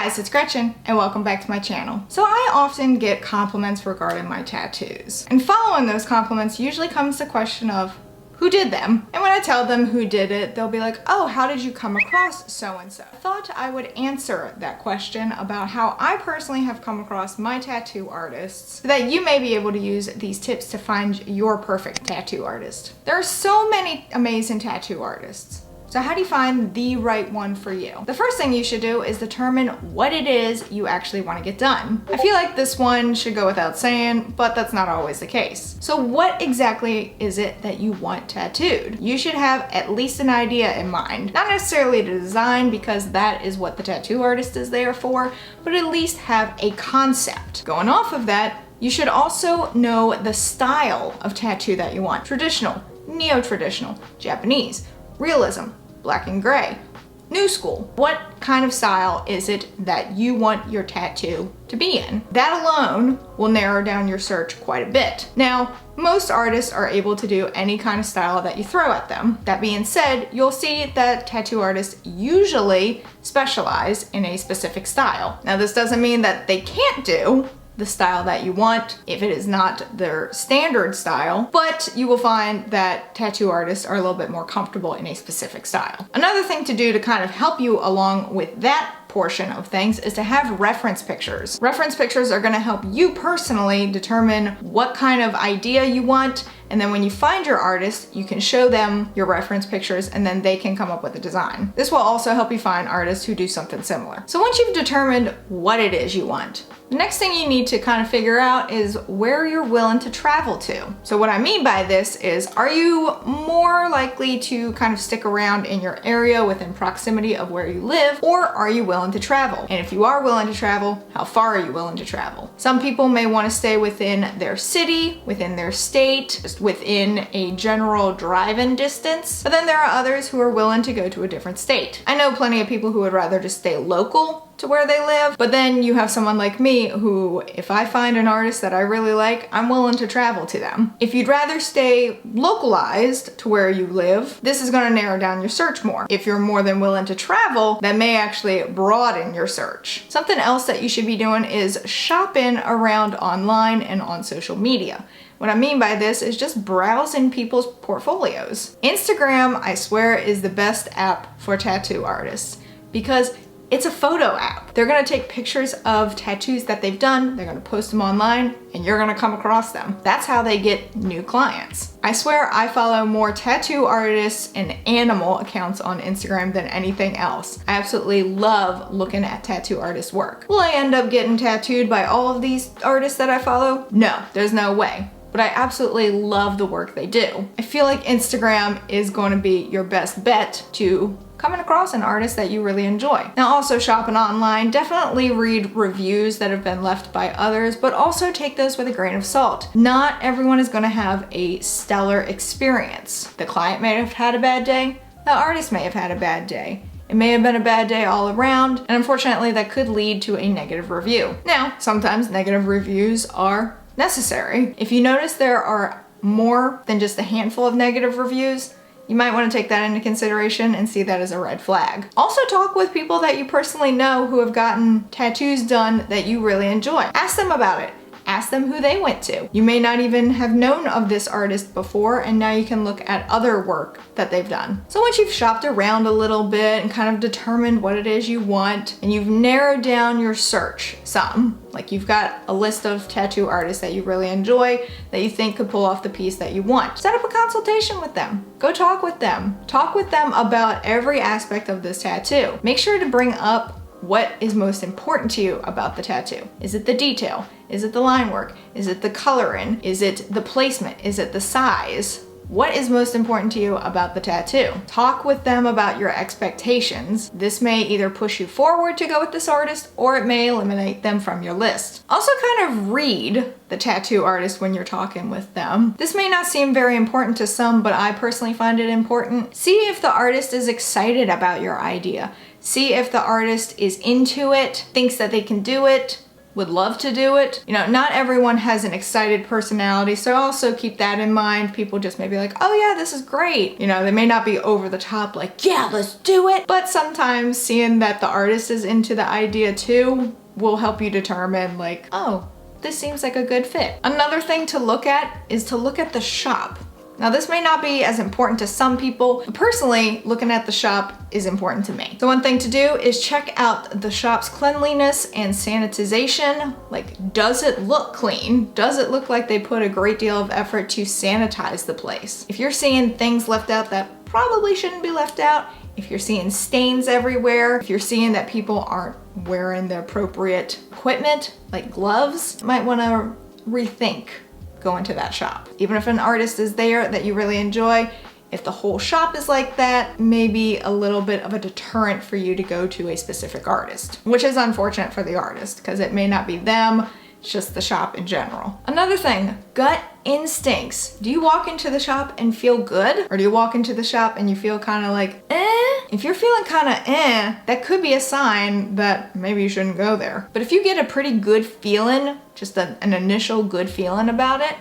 guys, it's Gretchen and welcome back to my channel. So I often get compliments regarding my tattoos, and following those compliments usually comes the question of who did them? And when I tell them who did it, they'll be like, oh, how did you come across so-and-so? I thought I would answer that question about how I personally have come across my tattoo artists so that you may be able to use these tips to find your perfect tattoo artist. There are so many amazing tattoo artists. So how do you find the right one for you? The first thing you should do is determine what it is you actually want to get done. I feel like this one should go without saying, but that's not always the case. So what exactly is it that you want tattooed? You should have at least an idea in mind. Not necessarily the design, because that is what the tattoo artist is there for, but at least have a concept. Going off of that, you should also know the style of tattoo that you want. Traditional, neo-traditional, Japanese, realism, black and gray, new school. What kind of style is it that you want your tattoo to be in? That alone will narrow down your search quite a bit. Now, most artists are able to do any kind of style that you throw at them. That being said, you'll see that tattoo artists usually specialize in a specific style. Now, this doesn't mean that they can't do the style that you want if it is not their standard style, but you will find that tattoo artists are a little bit more comfortable in a specific style. Another thing to do to kind of help you along with that portion of things is to have reference pictures. Reference pictures are going to help you personally determine what kind of idea you want, and then when you find your artist, you can show them your reference pictures and then they can come up with a design. This will also help you find artists who do something similar. So once you've determined what it is you want, the next thing you need to kind of figure out is where you're willing to travel to. So what I mean by this is, are you more likely to kind of stick around in your area within proximity of where you live, or are you willing to travel? And if you are willing to travel, how far are you willing to travel? Some people may want to stay within their city, within their state, just within a general drive-in distance, but then there are others who are willing to go to a different state. I know plenty of people who would rather just stay local to where they live, but then you have someone like me who, if I find an artist that I really like, I'm willing to travel to them. If you'd rather stay localized to where you live, this is going to narrow down your search more. If you're more than willing to travel, that may actually broaden your search. Something else that you should be doing is shopping around online and on social media. What I mean by this is just browsing people's portfolios. Instagram, I swear, is the best app for tattoo artists because it's a photo app. They're gonna take pictures of tattoos that they've done, they're gonna post them online, and you're gonna come across them. That's how they get new clients. I swear I follow more tattoo artists and animal accounts on Instagram than anything else. I absolutely love looking at tattoo artists' work. Will I end up getting tattooed by all of these artists that I follow? No, there's no way. But I absolutely love the work they do. I feel like Instagram is going to be your best bet to coming across an artist that you really enjoy. Now, also shopping online, definitely read reviews that have been left by others, but also take those with a grain of salt. Not everyone is going to have a stellar experience. The client may have had a bad day, the artist may have had a bad day. It may have been a bad day all around, and unfortunately that could lead to a negative review. Now, sometimes negative reviews are necessary. If you notice there are more than just a handful of negative reviews, you might want to take that into consideration and see that as a red flag. Also, talk with people that you personally know who have gotten tattoos done that you really enjoy. Ask them about it. Ask them who they went to. You may not even have known of this artist before, and now you can look at other work that they've done. So once you've shopped around a little bit and kind of determined what it is you want, and you've narrowed down your search some, like you've got a list of tattoo artists that you really enjoy that you think could pull off the piece that you want, set up a consultation with them. Go talk with them. Talk with them about every aspect of this tattoo. Make sure to bring up what is most important to you about the tattoo. Is it the detail? Is it the line work? Is it the coloring? Is it the placement? Is it the size? What is most important to you about the tattoo? Talk with them about your expectations. This may either push you forward to go with this artist, or it may eliminate them from your list. Also, kind of read the tattoo artist when you're talking with them. This may not seem very important to some, but I personally find it important. See if the artist is excited about your idea. See if the artist is into it, thinks that they can do it, would love to do it. You know, not everyone has an excited personality, so also keep that in mind. People just may be like, oh yeah, this is great. You know, they may not be over the top like, yeah, let's do it. But sometimes seeing that the artist is into the idea too will help you determine like, oh, this seems like a good fit. Another thing to look at is to look at the shop. Now this may not be as important to some people, but personally, looking at the shop is important to me. So one thing to do is check out the shop's cleanliness and sanitization. Like, does it look clean? Does it look like they put a great deal of effort to sanitize the place? If you're seeing things left out that probably shouldn't be left out, if you're seeing stains everywhere, if you're seeing that people aren't wearing the appropriate equipment, like gloves, you might wanna rethink going to that shop. Even if an artist is there that you really enjoy, if the whole shop is like that, maybe a little bit of a deterrent for you to go to a specific artist, which is unfortunate for the artist because it may not be them, it's just the shop in general. Another thing, gut instincts. Do you walk into the shop and feel good? Or do you walk into the shop and you feel kind of like, eh? If you're feeling kind of that could be a sign that maybe you shouldn't go there. But if you get a pretty good feeling, just an initial good feeling about it,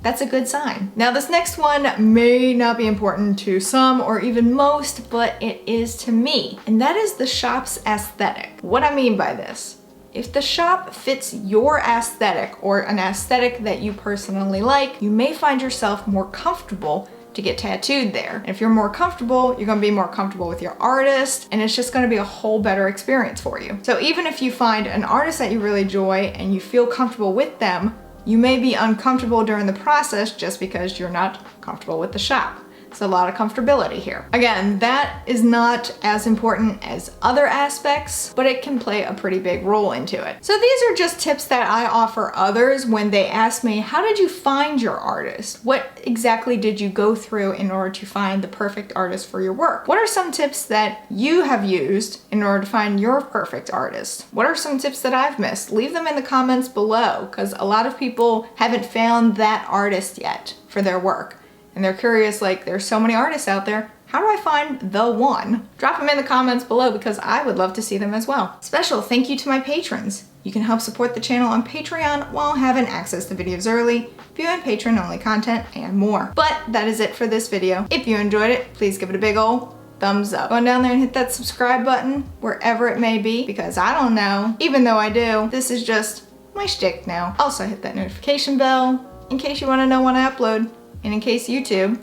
that's a good sign. Now this next one may not be important to some or even most, but it is to me. And that is the shop's aesthetic. What I mean by this, if the shop fits your aesthetic or an aesthetic that you personally like, you may find yourself more comfortable to get tattooed there. And if you're more comfortable, you're gonna be more comfortable with your artist, and it's just gonna be a whole better experience for you. So even if you find an artist that you really enjoy and you feel comfortable with them, you may be uncomfortable during the process just because you're not comfortable with the shop. It's a lot of comfortability here. Again, that is not as important as other aspects, but it can play a pretty big role into it. So these are just tips that I offer others when they ask me, how did you find your artist? What exactly did you go through in order to find the perfect artist for your work? What are some tips that you have used in order to find your perfect artist? What are some tips that I've missed? Leave them in the comments below, because a lot of people haven't found that artist yet for their work. And they're curious, like, there's so many artists out there, how do I find the one? Drop them in the comments below because I would love to see them as well. Special thank you to my patrons. You can help support the channel on Patreon while having access to videos early, viewing patron-only content, and more. But that is it for this video. If you enjoyed it, please give it a big ol' thumbs up. Go on down there and hit that subscribe button, wherever it may be, because I don't know, even though I do, this is just my shtick now. Also hit that notification bell in case you want to know when I upload. And in case YouTube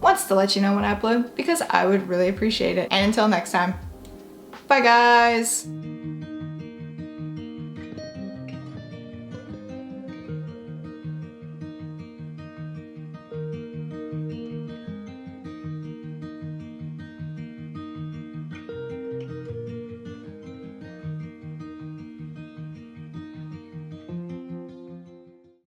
wants to let you know when I upload, because I would really appreciate it. And until next time, bye guys.